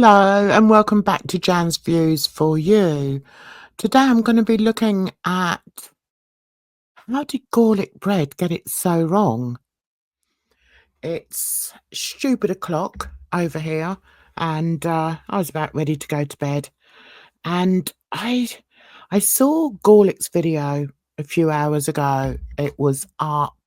Hello and welcome back to Jan's Views for You. Today I'm going to be looking at how did Gorlic bread get it so wrong? It's stupid o'clock over here and I was about ready to go to bed and I saw Gorlic's video a few hours ago. It was up.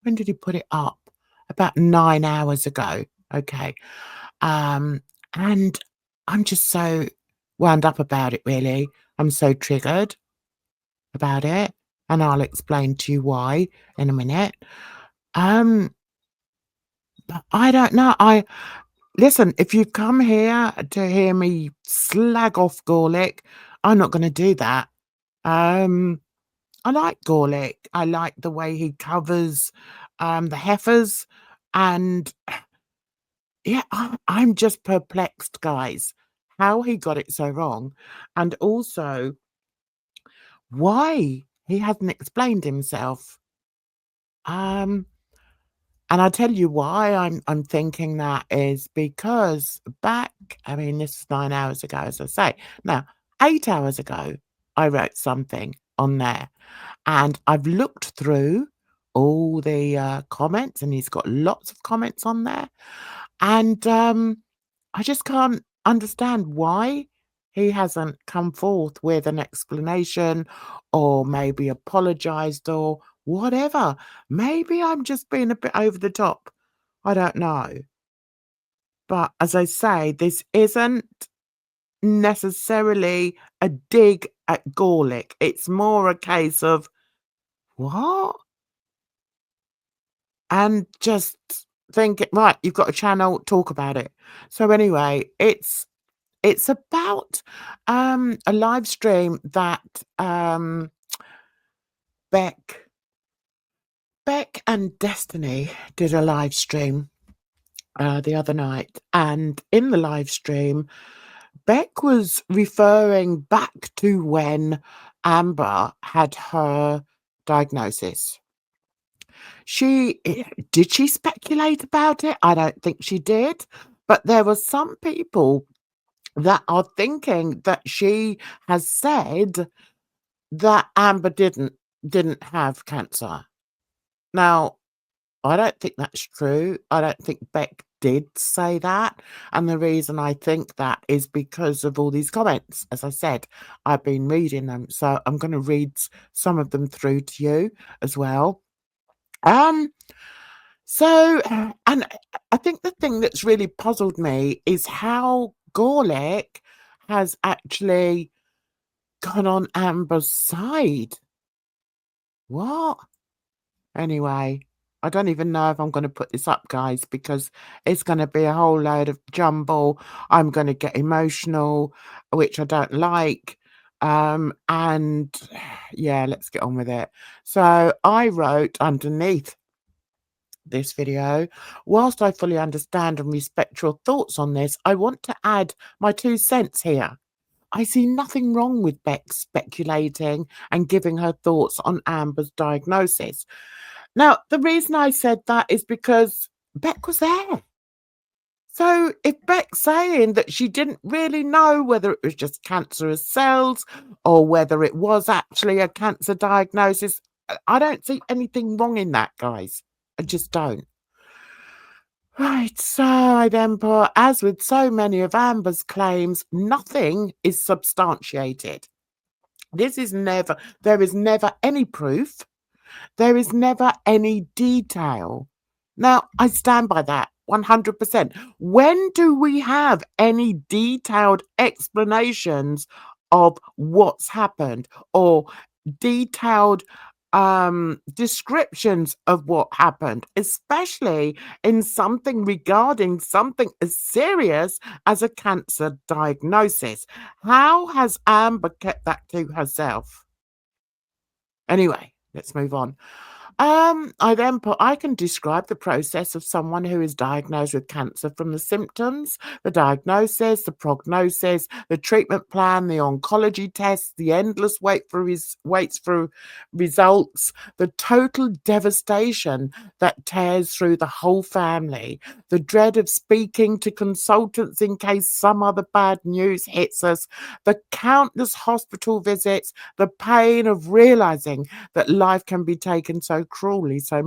When did he put it up? About 9 hours ago. Okay. Um, and I'm just so wound up about it, really. I'm so triggered about it, and I'll explain to you why in a minute. Um, but I don't know. Listen, if you come here to hear me slag off Gorlic, I'm not going to do that. Um, I like Gorlic. I like the way he covers the heifers, and yeah, I'm just perplexed, guys, how he got it so wrong, and also why he hasn't explained himself. Um, and I'll tell you why I'm thinking that is because I mean, this is 9 hours ago, as I say. Now, 8 hours ago, I wrote something on there, and I've looked through all the comments, and he's got lots of comments on there, and I just can't understand why he hasn't come forth with an explanation or maybe apologized or whatever. Maybe I'm just being a bit over the top. I don't know. But as I say, this isn't necessarily a dig at Gorlick. It's more a case of, what? And just think, right, you've got a channel, talk about it. So anyway, it's about, a live stream that, Beck Beck and Destiny did a live stream, the other night, and in the live stream, Beck was referring back to when Amber had her diagnosis. Did she speculate about it? I don't think she did, but there were some people that are thinking that she has said that Amber didn't have cancer. Now, I don't think that's true. I don't think Beck did say that, and the reason I think that is because of all these comments. As I said, I've been reading them, so I'm gonna read some of them through to you as well. Um, so, and I think the thing that's really puzzled me is how Gorlick has actually gone on Amber's side. What? Anyway, I don't even know if I'm gonna put this up, guys, because it's gonna be a whole load of jumble. I'm gonna get emotional, which I don't like. And yeah, let's get on with it. So I wrote underneath this video, whilst I fully understand and respect your thoughts on this, I want to add my 2 cents here. I see nothing wrong with Beck speculating and giving her thoughts on Amber's diagnosis. Now, the reason I said that is because Beck was there. So if Beck's saying that she didn't really know whether it was just cancerous cells or whether it was actually a cancer diagnosis, I don't see anything wrong in that, guys. I just don't. Right, so I then put, as with so many of Amber's claims, nothing is substantiated. There is never any proof. There is never any detail. Now, I stand by that 100%. When do we have any detailed explanations of what's happened or detailed descriptions of what happened, especially in something regarding something as serious as a cancer diagnosis? How has Amber kept that to herself? Anyway, let's move on. I then put, I can describe the process of someone who is diagnosed with cancer from the symptoms, the diagnosis, the prognosis, the treatment plan, the oncology tests, the endless waits for results, the total devastation that tears through the whole family, the dread of speaking to consultants in case some other bad news hits us, the countless hospital visits, the pain of realizing that life can be taken so cruelly, so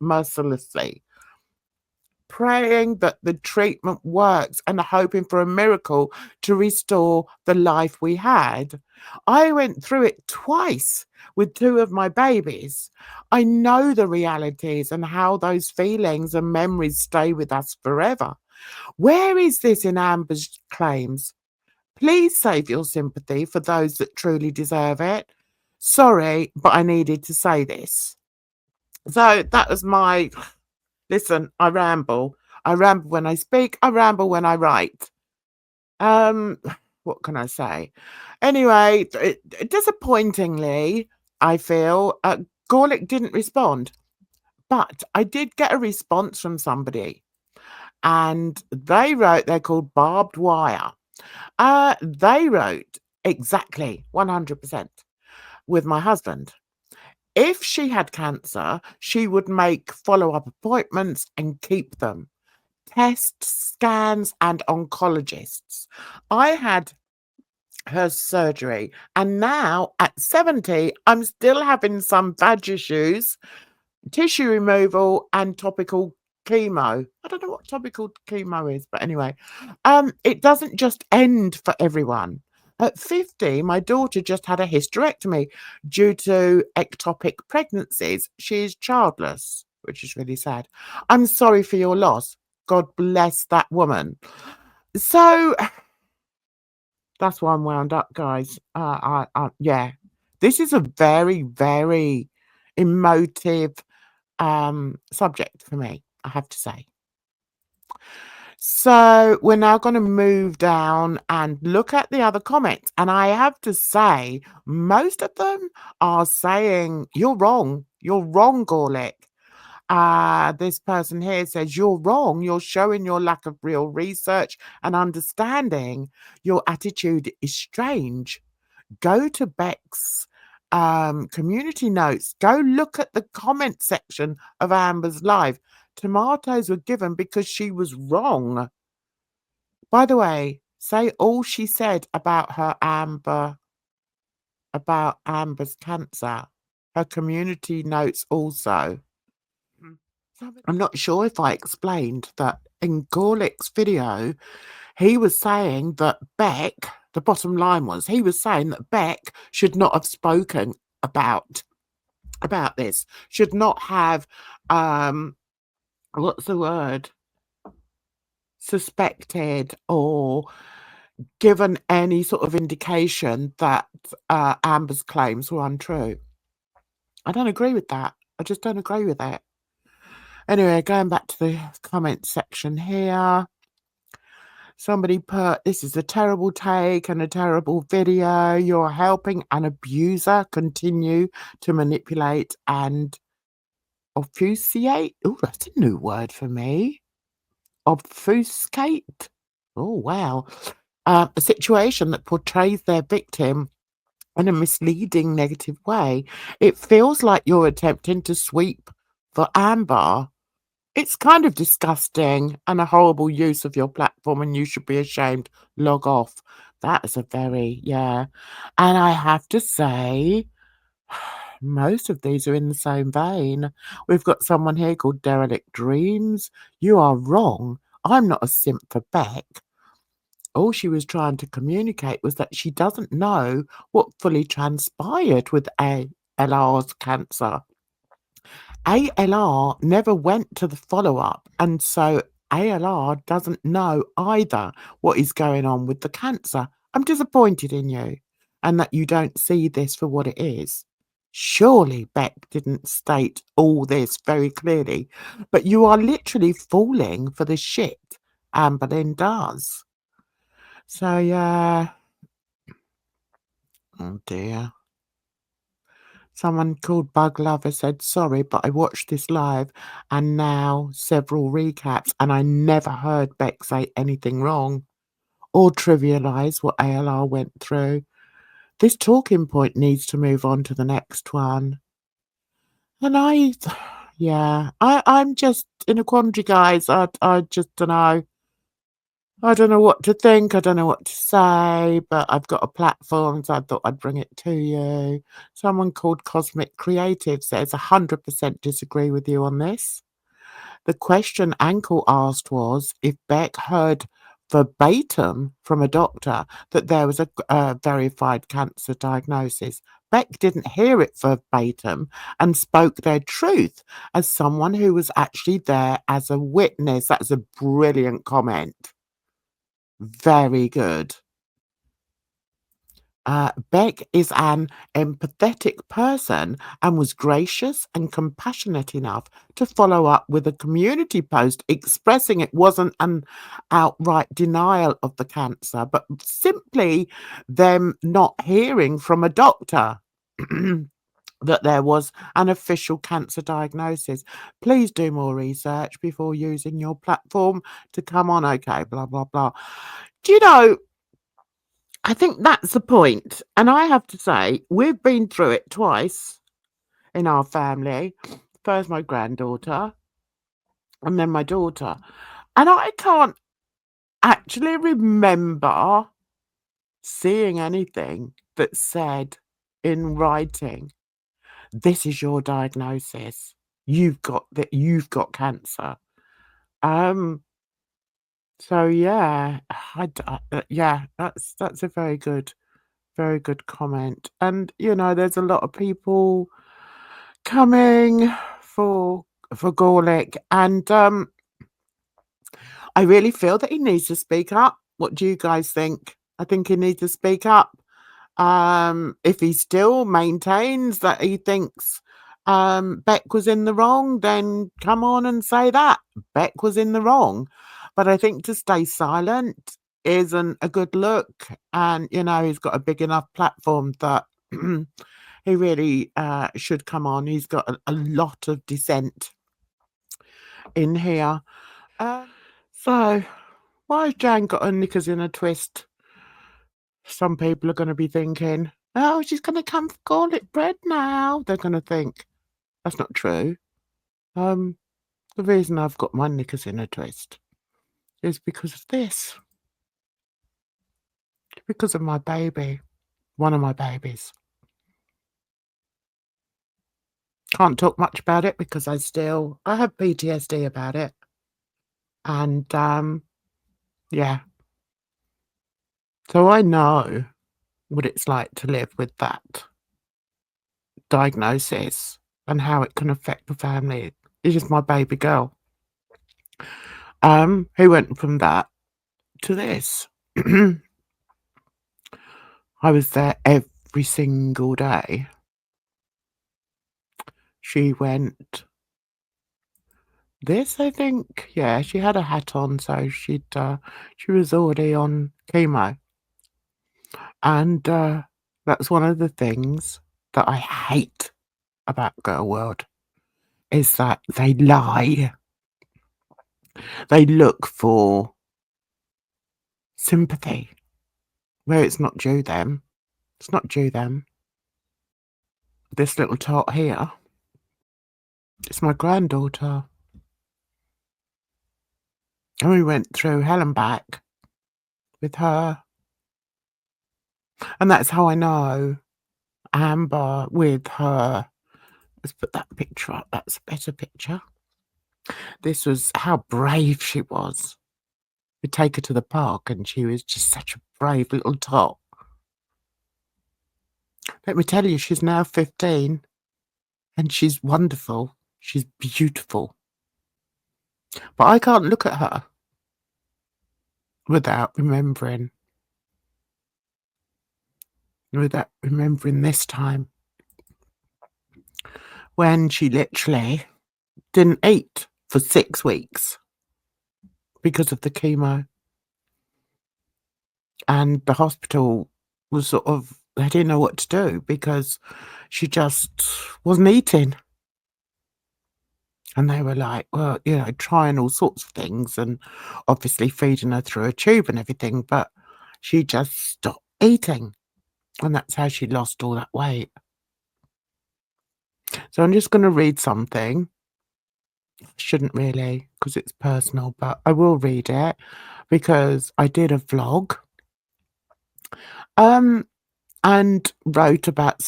mercilessly. Praying that the treatment works and hoping for a miracle to restore the life we had. I went through it twice with two of my babies. I know the realities and how those feelings and memories stay with us forever. Where is this in Amber's claims? Please save your sympathy for those that truly deserve it. Sorry, but I needed to say this. So that was my listen, I ramble. I ramble when I speak, I ramble when I write. Um, what can I say? Anyway, disappointingly, I feel Gorlic didn't respond, but I did get a response from somebody, and they wrote, they're called Barbed Wire. They wrote exactly 100% with my husband. If she had cancer, she would make follow-up appointments and keep them. Tests, scans, and oncologists. I had her surgery, and now at 70, I'm still having some vag issues, tissue removal, and topical chemo. I don't know what topical chemo is, but anyway, it doesn't just end for everyone. At 50, my daughter just had a hysterectomy due to ectopic pregnancies. She is childless, which is really sad. I'm sorry for your loss. God bless that woman. So that's why I'm wound up, guys. Yeah, this is a very, very emotive subject for me, I have to say. So we're now going to move down and look at the other comments. And I have to say, most of them are saying, you're wrong, Gorlic. This person here says, you're wrong. You're showing your lack of real research and understanding. Your attitude is strange. Go to Beck's community notes. Go look at the comment section of Amber's live. Tomatoes were given because she was wrong. By the way, say all she said about Amber's cancer. Her community notes also. I'm not sure if I explained that in Gorlick's video, he was saying that Beck, the bottom line was, he was saying that Beck should not have spoken about this, should not have, what's the word, suspected or given any sort of indication that Amber's claims were untrue. I don't agree with that. I just don't agree with it. Anyway, going back to the comment section here. Somebody put, this is a terrible take and a terrible video. You're helping an abuser continue to manipulate and obfuscate. Oh, that's a new word for me. Obfuscate. Oh, wow. A situation that portrays their victim in a misleading, negative way. It feels like you're attempting to sweep for Amber. It's kind of disgusting and a horrible use of your platform, and you should be ashamed. Log off. That is a very, yeah. And I have to say, most of these are in the same vein. We've got someone here called Derelict Dreams. You are wrong. I'm not a simp for Beck. All she was trying to communicate was that she doesn't know what fully transpired with ALR's cancer. ALR never went to the follow-up, and so ALR doesn't know either what is going on with the cancer. I'm disappointed in you and that you don't see this for what it is. Surely Beck didn't state all this very clearly, but you are literally falling for the shit Amber Lynn does. So, yeah. Oh, dear. Someone called Bug Lover said, "Sorry, but I watched this live and now several recaps, and I never heard Beck say anything wrong or trivialise what ALR went through. This talking point needs to move on to the next one." And yeah, I'm just in a quandary, guys. I just don't know. I don't know what to think. I don't know what to say, but I've got a platform, so I thought I'd bring it to you. Someone called Cosmic Creative says 100% disagree with you on this. The question Ankle asked was if Beck heard verbatim from a doctor that there was a verified cancer diagnosis. Beck didn't hear it verbatim and spoke their truth as someone who was actually there as a witness. That's a brilliant comment. Very good. Beck is an empathetic person and was gracious and compassionate enough to follow up with a community post expressing it wasn't an outright denial of the cancer, but simply them not hearing from a doctor that there was an official cancer diagnosis. Please do more research before using your platform to come on. Okay, blah, blah, blah. Do you know, I think that's the point, and I have to say, we've been through it twice in our family. First my granddaughter, and then my daughter, and I can't actually remember seeing anything that said in writing, "This is your diagnosis. You've got cancer." Um, so yeah, yeah, that's a very good comment. And, there's a lot of people coming for Gorlic, and, I really feel that he needs to speak up. What do you guys think? I think he needs to speak up. If he still maintains that he thinks, Beck was in the wrong, then come on and say that. Beck was in the wrong. But I think to stay silent isn't a good look, and, he's got a big enough platform that he really, should come on. He's got a lot of dissent in here. So why has Jan got her knickers in a twist? Some people are gonna be thinking, "Oh, she's gonna come for garlic bread now." They're gonna think. That's not true. Um, the reason I've got my knickers in a twist is because of this. Because of my baby. One of my babies. Can't talk much about it because I have PTSD about it. And, yeah. So I know what it's like to live with that diagnosis and how it can affect the family. It's just my baby girl, who went from that to this. I was there every single day. She went this, I think. Yeah, she had a hat on, so she was already on chemo. And that's one of the things that I hate about Girl World is that they lie. They look for sympathy where it's not due them. It's not due them. This little tot here, it's my granddaughter. And we went through hell and back with her. And that's how I know Amber with her. Let's put that picture up. That's a better picture. This was how brave she was. We take her to the park and she was just such a brave little tot. Let me tell you, she's now 15 and she's wonderful. She's beautiful. But I can't look at her without remembering this time when she literally didn't eat for 6 weeks because of the chemo. And the hospital was sort of they didn't know what to do because she just wasn't eating. And they were like, well, trying all sorts of things and obviously feeding her through a tube and everything, but she just stopped eating. And that's how she lost all that weight. So I'm just going to read something. Shouldn't really, because it's personal, but I will read it because I did a vlog um, and wrote about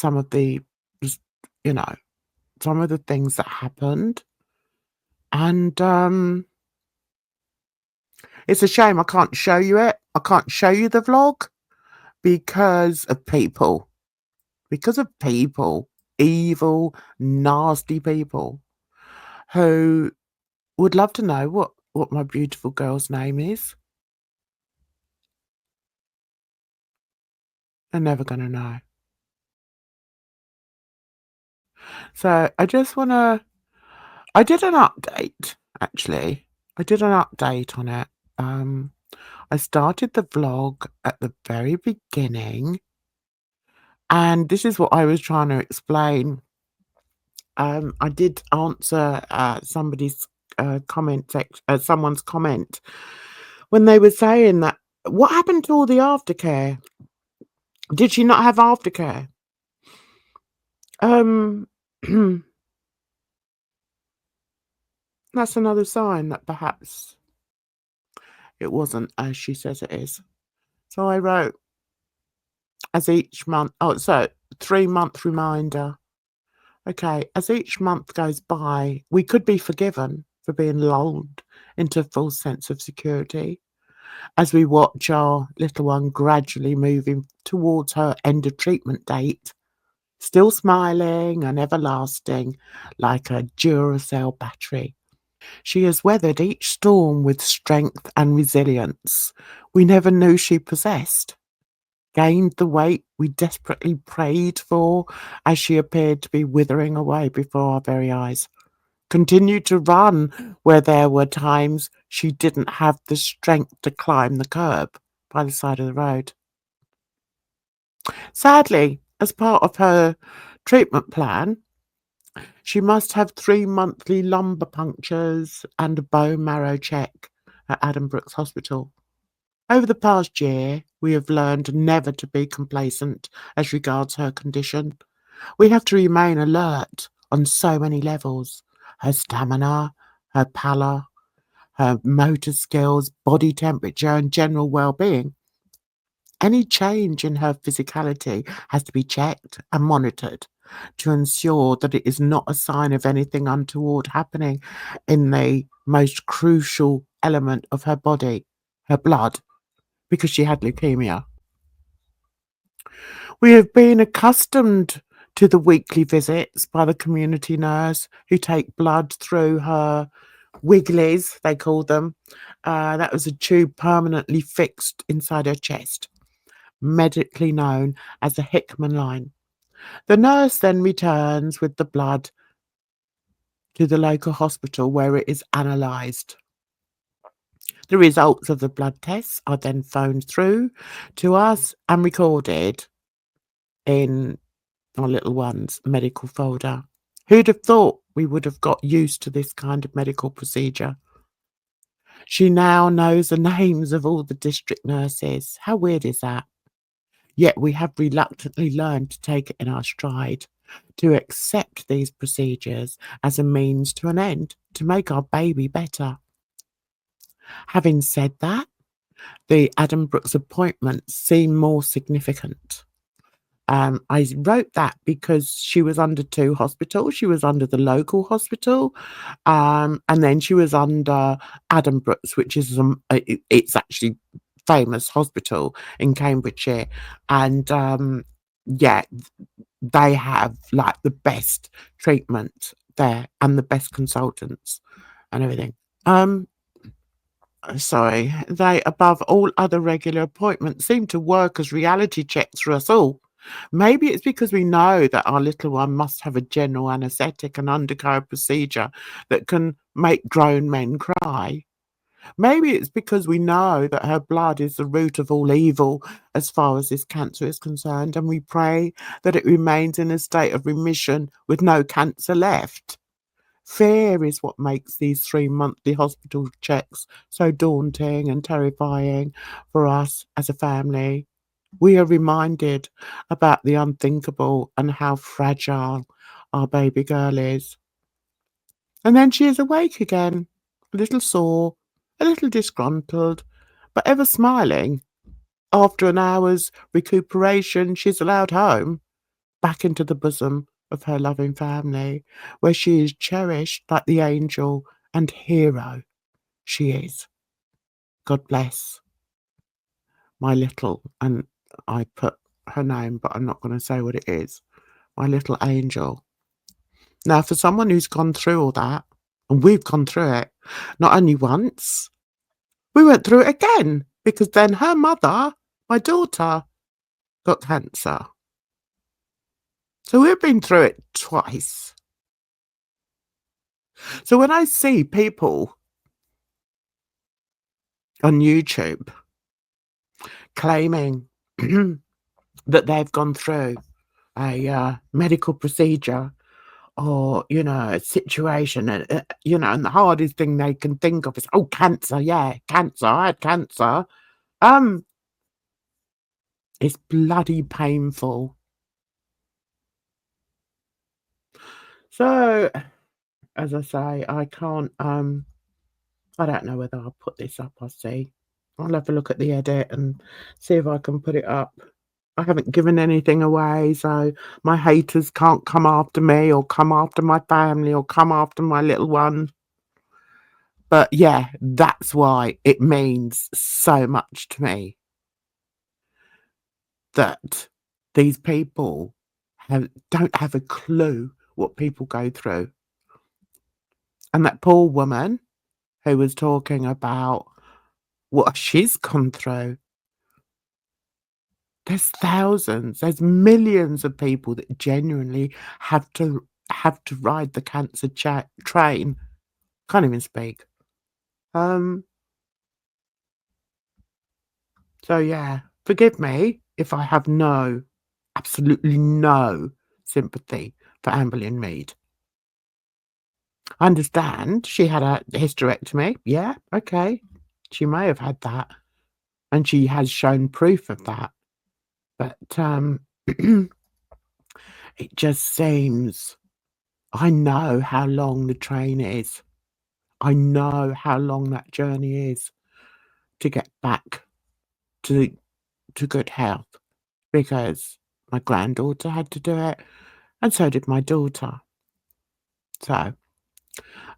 you know, some of the things that happened. And it's a shame I can't show you it. I can't show you the vlog because of people. Because of people, evil, nasty people who would love to know what my beautiful girl's name is. They're never going to know. So I did an update, actually. I did an update on it. Um, I started the vlog at the very beginning, and this is what I was trying to explain. I did answer somebody's someone's comment when they were saying that what happened to all the aftercare? Did she not have aftercare? Um, that's another sign that perhaps it wasn't as she says it is. So I wrote, as each month, 3-month reminder. Okay, as each month goes by, we could be forgiven for being lulled into a false sense of security as we watch our little one gradually moving towards her end of treatment date, still smiling and everlasting like a Duracell battery. She has weathered each storm with strength and resilience we never knew she possessed, gained the weight we desperately prayed for as she appeared to be withering away before our very eyes, continued to run where there were times she didn't have the strength to climb the curb by the side of the road. Sadly, as part of her treatment plan, she must have 3 monthly lumbar punctures and a bone marrow check at Adam Brooks Hospital. Over the past year, we have learned never to be complacent as regards her condition. We have to remain alert on so many levels: her stamina, her pallor, her motor skills, body temperature, and general well-being. Any change in her physicality has to be checked and monitored to ensure that it is not a sign of anything untoward happening in the most crucial element of her body, her blood, because she had leukemia. We have been accustomed to the weekly visits by the community nurse who take blood through her wigglies, they call them. That was a tube permanently fixed inside her chest, medically known as the Hickman line. The nurse then returns with the blood to the local hospital where it is analysed. The results of the blood tests are then phoned through to us and recorded in our little one's medical folder. Who'd have thought we would have got used to this kind of medical procedure? She now knows the names of all the district nurses. How weird is that? Yet we have reluctantly learned to take it in our stride, to accept these procedures as a means to an end, to make our baby better. Having said that, the Adam Brooks appointments seem more significant. I wrote that because she was under 2 hospitals. She was under the local hospital, and then she was under Adam Brooks, which is it's actually famous hospital in Cambridgeshire, and yeah, they have like the best treatment there and the best consultants and everything. Sorry, they, above all other regular appointments, seem to work as reality checks for us all. Maybe it's because we know that our little one must have a general anaesthetic and undergo a procedure that can make grown men cry. Maybe it's because we know that her blood is the root of all evil as far as this cancer is concerned, and we pray that it remains in a state of remission with no cancer left. Fear is what makes these 3 monthly hospital checks so daunting and terrifying for us as a family. We are reminded about the unthinkable and how fragile our baby girl is. And then she is awake again, a little sore, a little disgruntled, but ever smiling. After an hour's recuperation, she's allowed home, back into the bosom of her loving family, where she is cherished like the angel and hero she is. God bless my little, and I put her name, but I'm not going to say what it is, my little angel. Now, for someone who's gone through all that, and we've gone through it, not only once, we went through it again, because then her mother, my daughter, got cancer. So we've been through it twice. So when I see people on YouTube claiming that they've gone through a medical procedure or, a situation, and the hardest thing they can think of is, oh, cancer, yeah, cancer, I had cancer. It's bloody painful. So, as I say, I can't, I don't know whether I'll put this up, I'll see. I'll have a look at the edit and see if I can put it up. I haven't given anything away, so my haters can't come after me or come after my family or come after my little one. But yeah, that's why it means so much to me that these people don't have a clue what people go through. And that poor woman who was talking about what she's gone through. There's thousands, there's millions of people that genuinely have to ride the cancer train. Can't even speak. Um, so yeah, forgive me if I have absolutely no sympathy for Amberlynn Mead. I understand she had a hysterectomy. Yeah, okay. She may have had that, and she has shown proof of that. But it just seems, I know how long the train is. I know how long that journey is to get back to good health, because my granddaughter had to do it, and so did my daughter. So,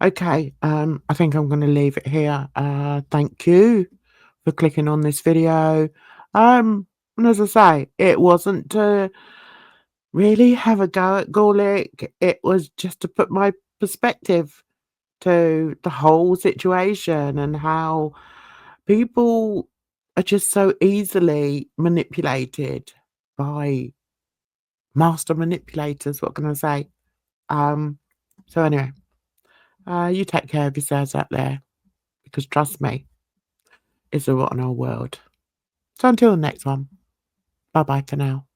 okay, I think I'm gonna leave it here. Thank you for clicking on this video. And as I say, it wasn't to really have a go at Gorlic. It was just to put my perspective to the whole situation and how people are just so easily manipulated by master manipulators. What can I say? Um, so anyway, you take care of yourselves out there, because trust me, it's a rotten old world. So until the next one, bye bye for now.